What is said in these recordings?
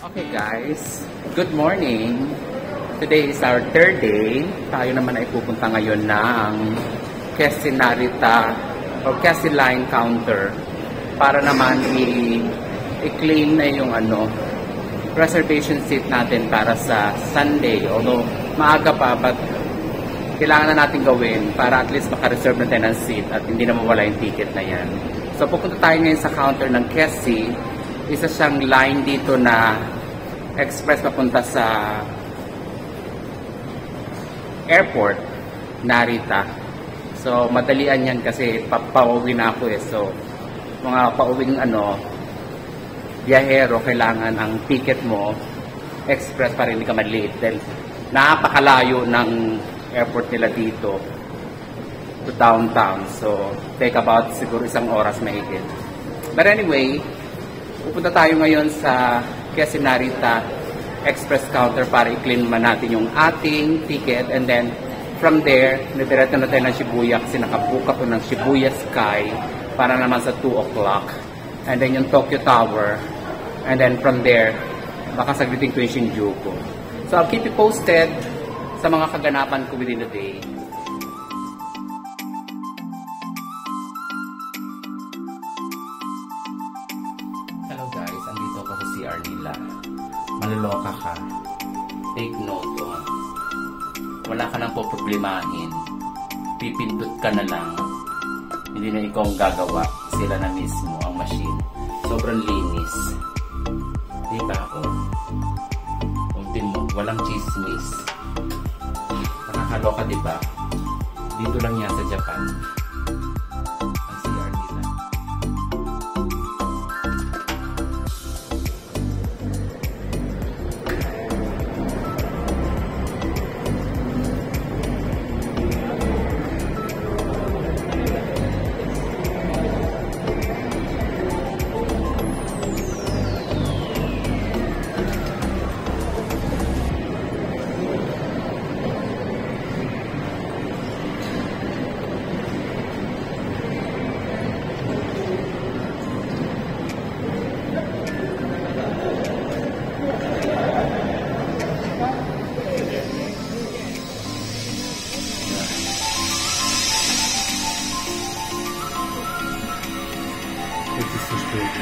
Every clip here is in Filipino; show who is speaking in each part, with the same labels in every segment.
Speaker 1: Okay guys, good morning. Today is our third day. Tayo naman ay pupunta ngayon ng Quezon Narita or Quezon Line Counter para naman i-claim na yung reservation seat natin para sa Sunday. Although maaga pa, but kailangan na natin gawin para at least maka-reserve na tayo ng seat at hindi na mawala yung ticket na yan. So pupunta tayo ngayon sa counter ng Quezon. Isa siyang line dito na express papunta sa airport, Narita. So madalian yan kasi pauwi na ako eh. So mga pauwing biyahero, kailangan ang ticket mo express para hindi ka malate. Dahil napakalayo ng airport nila dito to downtown. So take about siguro 1 oras mahigit. But anyway, pupunta tayo ngayon sa Quezon Narita Express Counter para i-claim naman natin yung ating ticket, and then from there, nadiretso na tayo ng Shibuya kasi nakabook ako ng Shibuya Sky para naman sa 2 o'clock, and then yung Tokyo Tower, and then from there, baka saglitin ko yung Shinjuku. So I'll keep you posted sa mga kaganapan ko within the day. Hello guys, andito ako sa CR nila. Maluloka ka. Take note, wala ka nang poproblemahin. Pipindot ka na lang. Hindi na ikaw ang gagawa. Sila na mismo ang machine. Sobrang linis. Diba ako? Ultimo, walang chismis. Nakakaloka, diba? Dito lang yan sa Japan. Ang CR nila. This is so straight.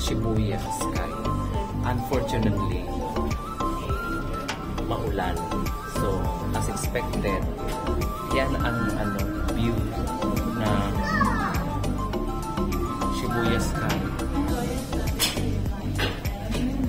Speaker 1: Shibuya Sky. Unfortunately, maulan. So, as expected, yan ang view ng Shibuya Sky.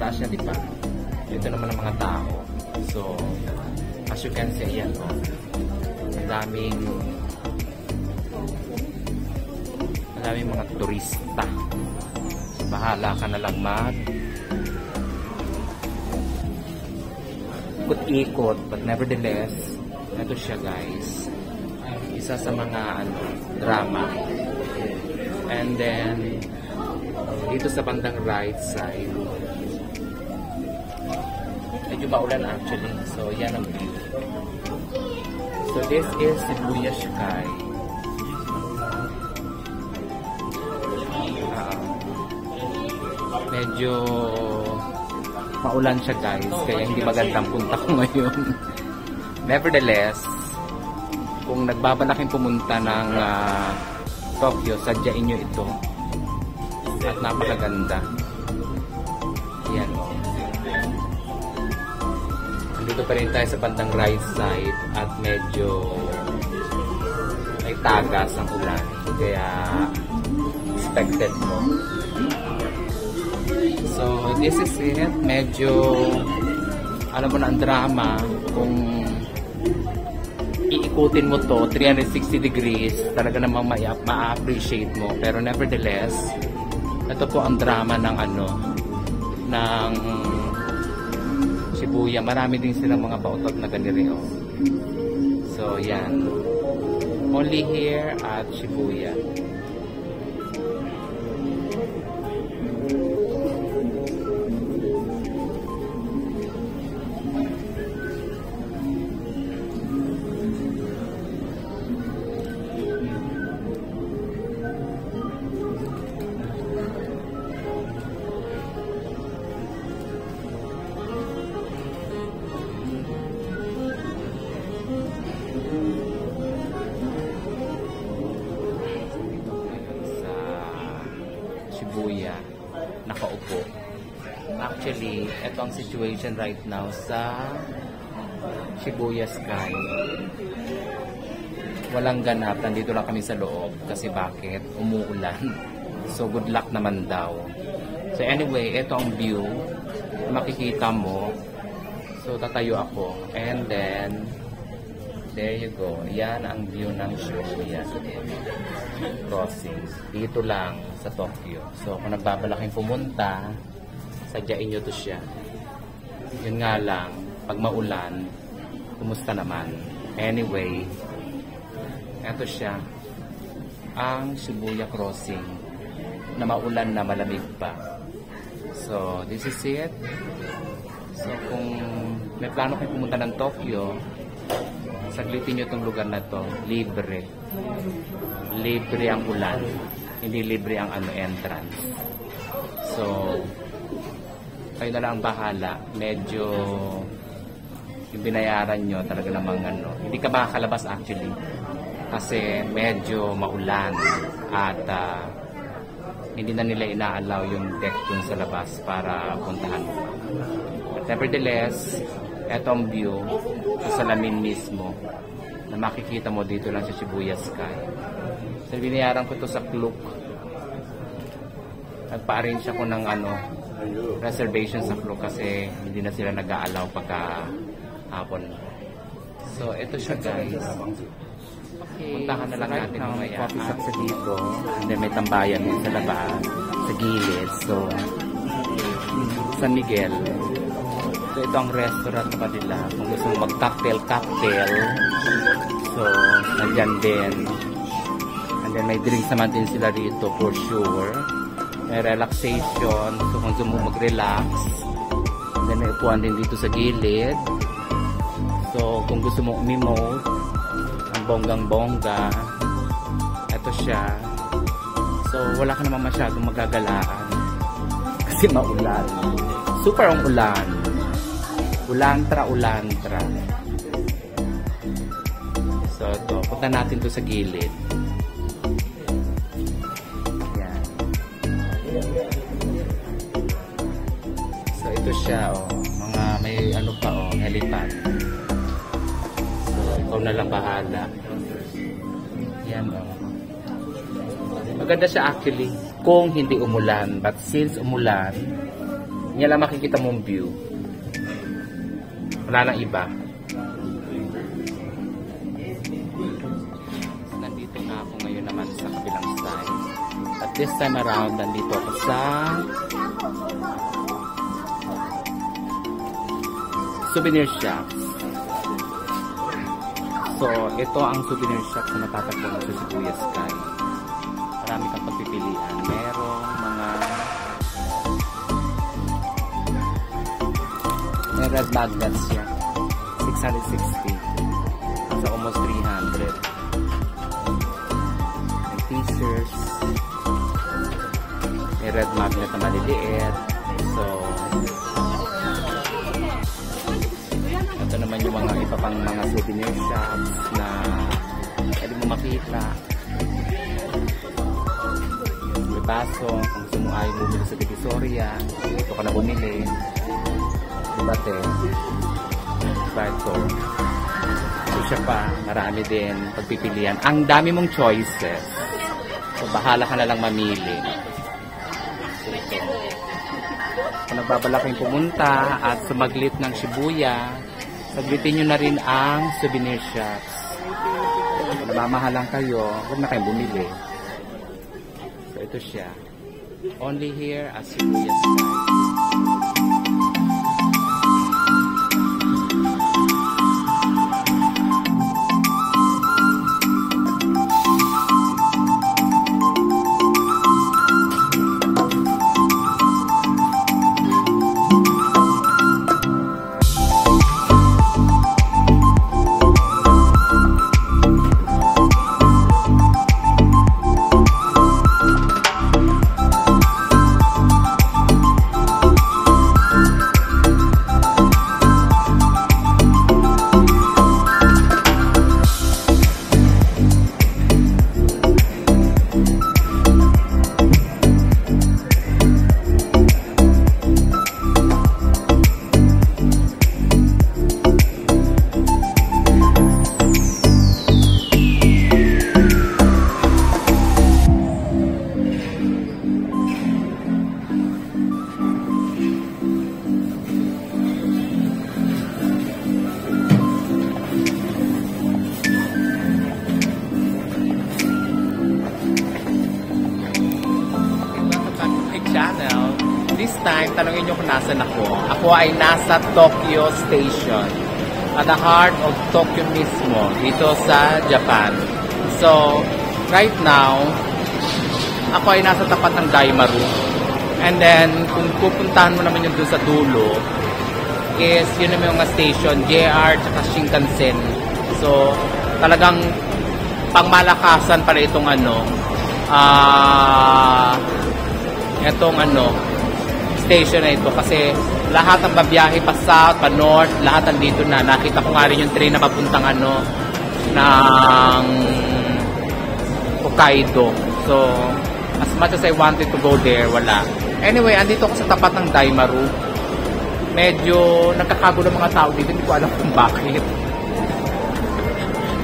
Speaker 1: Taas siya, diba? Ito naman ang mga tao. So, as you can see, yan ang daming mga turista. Bahala ka na lang ikot-ikot, but nevertheless, ito siya guys, isa sa mga drama. And then Dito sa bandang right side, medyo maulan actually. So, yan ang view. So, this is Shibuya Sky. Medyo maulan siya guys, kaya hindi magandang punta ko ngayon. Nevertheless, kung nagbabalaking pumunta ng Tokyo, sadyain nyo ito. At napakaganda. Yan o. Nandito pa rin tayo sa bandang right side at medyo may tagas ang ulan. Kaya expected mo. So, this is it. Medyo, alam mo na ang drama, kung iikutin mo to 360 degrees, talaga namang ma-appreciate mo. Pero nevertheless, ito po ang drama ng ng Shibuya. Marami din silang mga pautot na ganito. So, yan. Only here at Shibuya. Shibuya, nakaupo. Actually, ito ang situation right now sa Shibuya Sky. Walang ganap, nandito lang kami sa loob. Kasi bakit? Umuulan. So, good luck naman daw. So, anyway, ito ang view. Makikita mo. So, tatayo ako. And then, there you go. Yan ang view ng Shibuya crossing. Dito lang sa Tokyo. So, kung nagbabalaking pumunta, sadyain nyo to siya. Yun nga lang, pag maulan, kumusta naman? Anyway, eto siya. Ang Shibuya crossing na maulan na malamig pa. So, this is it. So, kung may plano kayo pumunta ng Tokyo, saglitin nyo itong lugar na to, libre. Libre ang ulan. Hindi libre ang entrance. So, kayo na lang ang bahala. Medyo yung binayaran nyo talaga namang hindi ka makakalabas actually. Kasi medyo maulan. At hindi na nila ina-allow yung deck dun sa labas para puntahan mo. But nevertheless, etong view sa salamin mismo na makikita mo dito lang sa Shibuya Sky. So, binayaran ko to sa Klook. Nagpa-arrange ako ng reservation sa Klook kasi hindi na sila nag-aalaw pagka hapon. So, ito siya guys. Okay. Puntahan na lang natin mamaya. Coffee shop sa dito. And then may tambayan din sa labas, sa gilid. So, San Miguel. So, ito ang restaurant pa nila. Kung gusto mong mag-cocktail. So, nandyan din. And then, may drinks naman din sila dito for sure. May relaxation. So, kung gusto mong mag-relax. And then, may upuan din dito sa gilid. So, kung gusto mong umimote, ang bonggang-bongga. Ito siya. So, wala ka naman masyadong magagalaan. Kasi maulan. Super ang ulan. Ulantra. So, ito. Punta natin to sa gilid. Yan. So, ito siya, mga may helipad. So, ikaw na lang bahala. Yan, Maganda siya actually kung hindi umulan. But since umulan, yan lang makikita mong view. Wala nang iba. Nandito na ako ngayon naman sa kabilang side. At this time around, nandito ako sa souvenir shops. So, ito ang souvenir shop na matatagpuan sa Shibuya Sky. Marami kang pagpipilian. Merong mga red magnets siya. 660. So almost 300. May t-shirts. May red magnet na maliliit. So, ito naman yung mga iba pang mga souvenir shops na pwede mo makita. May baso, kung gusto mo ay bumili sa Divisoria, dito ka na bumili. Diba, te? Diba ito? So, siya pa, marami din pagpipilian. Ang dami mong choices. So, bahala ka na lang mamili. So, ito. Kung nagbabalak kayong pumunta at sumaglit ng Shibuya, saglitin nyo na rin ang souvenir shops. Kung nabamahalan kayo, huwag na kayong bumili. So, ito siya. Only here at Shibuya Sky. This time, tanongin nyo kung nasan ako. Ako ay nasa Tokyo Station. At the heart of Tokyo mismo. Dito sa Japan. So, right now, ako ay nasa tapat ng Daimaru. And then, kung pupuntahan mo naman yung doon sa dulo, is yun naman yung mga station, JR at Shinkansen. So, talagang pangmalakasan pala itong station na ito kasi lahat ng babiyahe pa south, pa north, lahat andito na. Nakita ko nga rin yung train na papuntang ng Hokkaido. So, as much as I wanted to go there, wala. Anyway, andito ako sa tapat ng Daimaru. Medyo nagkakagulo ng mga tao dito, hindi ko alam kung bakit.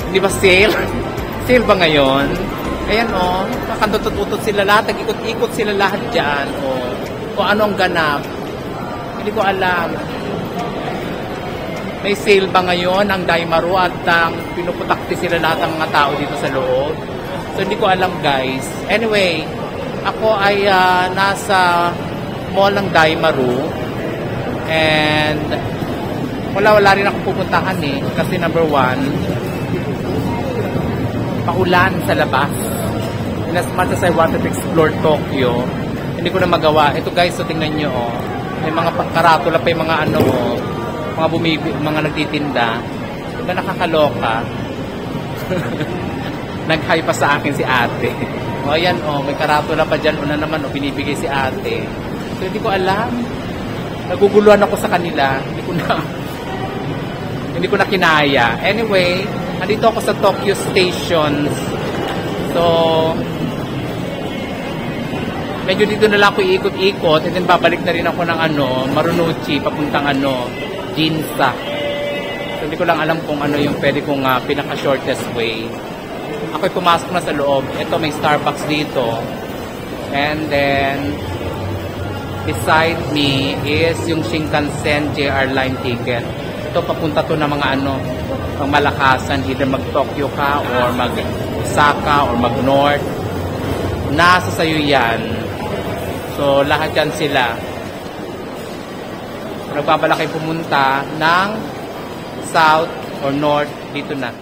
Speaker 1: Hindi ba sale? Sale ba ngayon? Ayan nakantutot-utot sila lahat, nag-ikot-ikot sila lahat dyan, kung ano ang ganap. Hindi ko alam. May sale ba ngayon ang Daimaru at pinuputakti sila lahat ng mga tao dito sa loob? So, hindi ko alam, guys. Anyway, ako ay nasa mall ng Daimaru and wala rin ako pupuntahan kasi number one, paulan sa labas. And as much as I wanted to explore Tokyo, hindi ko na magawa. Ito guys, so tingnan nyo may mga karatula pa yung mga mga nagtitinda. Diba nakakaloka? Nag-hi pa sa akin si ate. Ayan may karatula pa dyan. Una naman binibigay si ate. So hindi ko alam. Naguguluhan ako sa kanila. Hindi ko na kinaya. Anyway, andito ako sa Tokyo Station. So, medyo dito na lang ako iikot-ikot and then babalik na rin ako ng Marunouchi papuntang Ginza. So, hindi ko lang alam kung yung pwede kong pinaka-shortest way. Ako'y pumasok na sa loob. Ito, may Starbucks dito. And then, beside me is yung Shinkansen JR Line ticket. Ito, papunta to ng mga pang malakasan. Either mag-Tokyo ka or mag-Osaka or mag-North. Nasa sayo yan. So, lahat yan sila. Kung nagbabalak kayo pumunta ng South or North, dito na.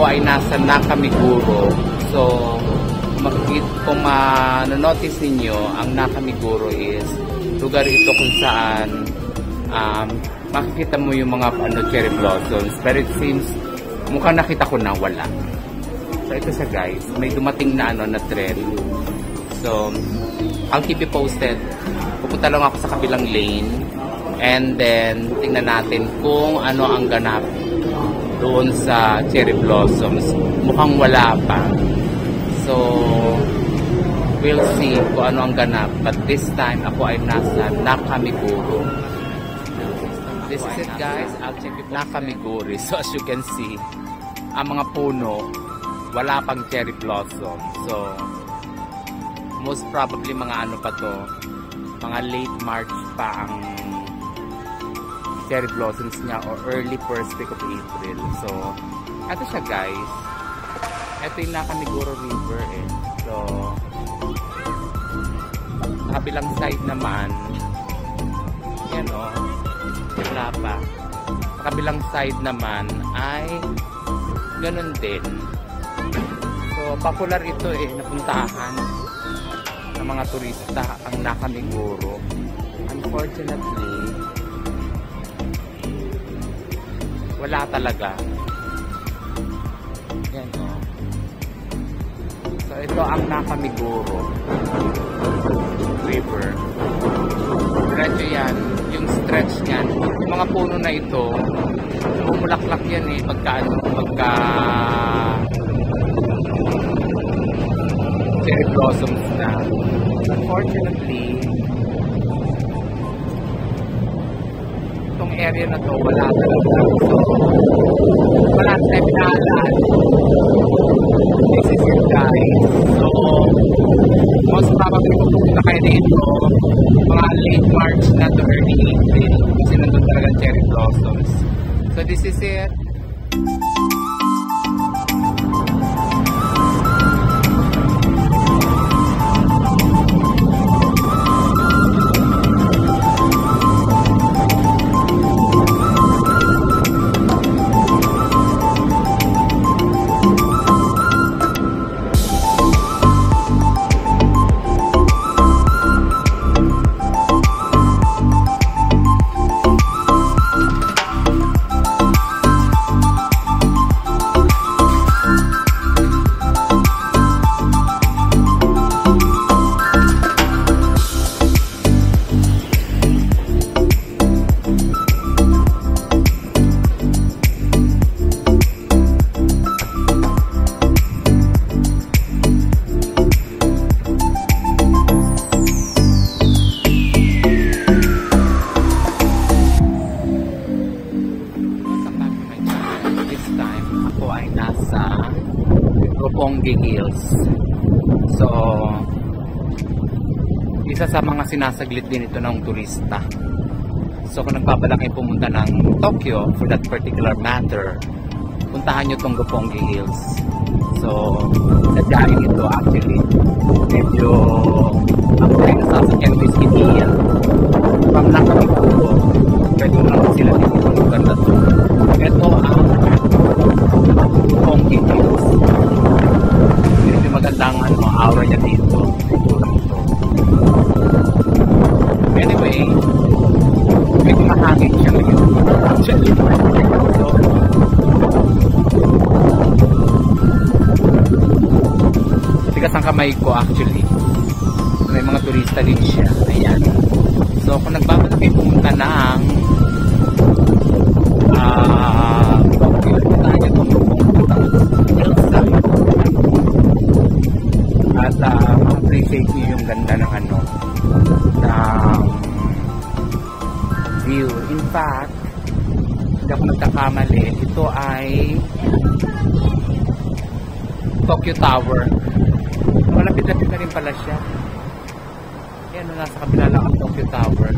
Speaker 1: ay nasa Nakamiguro. So, kung ma-notice ninyo, ang Nakamiguro is lugar ito kung saan makikita mo yung mga cherry blossoms. Pero it seems, mukhang nakita ko na wala. So, ito siya guys. May dumating na na trend. So, I'll keep you posted. Pupunta lang ako sa kabilang lane. And then, tingnan natin kung ano ang ganap doon sa cherry blossoms. Mukhang wala pa. So, we'll see kung ano ang ganap. But this time, ako ay nasa Nakamiguro. This is it guys. I'll check it. Nakamiguro. So, as you can see, ang mga puno, wala pang cherry blossom. So, most probably mga ano pa to, mga late March pa ang cherry blossoms niya or early first week of April. So, ito siya guys. Ito yung Nakamiguro River eh. So, sa kabilang side naman, yan o, wala pa. Sa kabilang side naman ay ganun din. So, popular ito eh, napuntahan ng mga turista ang Nakamiguro. Unfortunately, wala talaga. Yan o. So, ito ang Nakamiguro River. Diretso yan. Yung stretch niyan. Yung mga puno na ito, bumulaklak yan eh. Pagka cherry blossoms na. Unfortunately, itong area na to wala talaga. So, wala tayo pinaalaan. This is it guys. So, most probably kung pupunta kayo dito, mga late March na to early April. Kasi nandun talaga cherry blossoms. So, this is it. Roppongi Hills. So, isa sa mga sinasaglit din ito ng turista. So, kung nagpabalak kayo pumunta ng Tokyo for that particular matter, puntahan nyo itong Roppongi Hills. So, sadyain ito actually. Medyo ako ay nasasakyan ko Iskiniya. From Nakamiguro, pwede mo lang sila dito ng lugar na ito. Ito ang Roppongi Hills. Medyo magandang aura niya dito. Anyway, medyo mahangin siya ngayon. Actually, so, tigas ang kamay ko actually. May mga turista din siya. Ayan. So, kung nagbabalak kayo pumunta ng Tokyo, puntahan niyo itong hillside. At ma-appreciate niyo yung ganda ng ng view. In fact, hindi ako nagkakamali, ito ay Tokyo Tower. Malapit-lapit na rin pala siya. Yan, nasa kabila lang ang Tokyo Tower.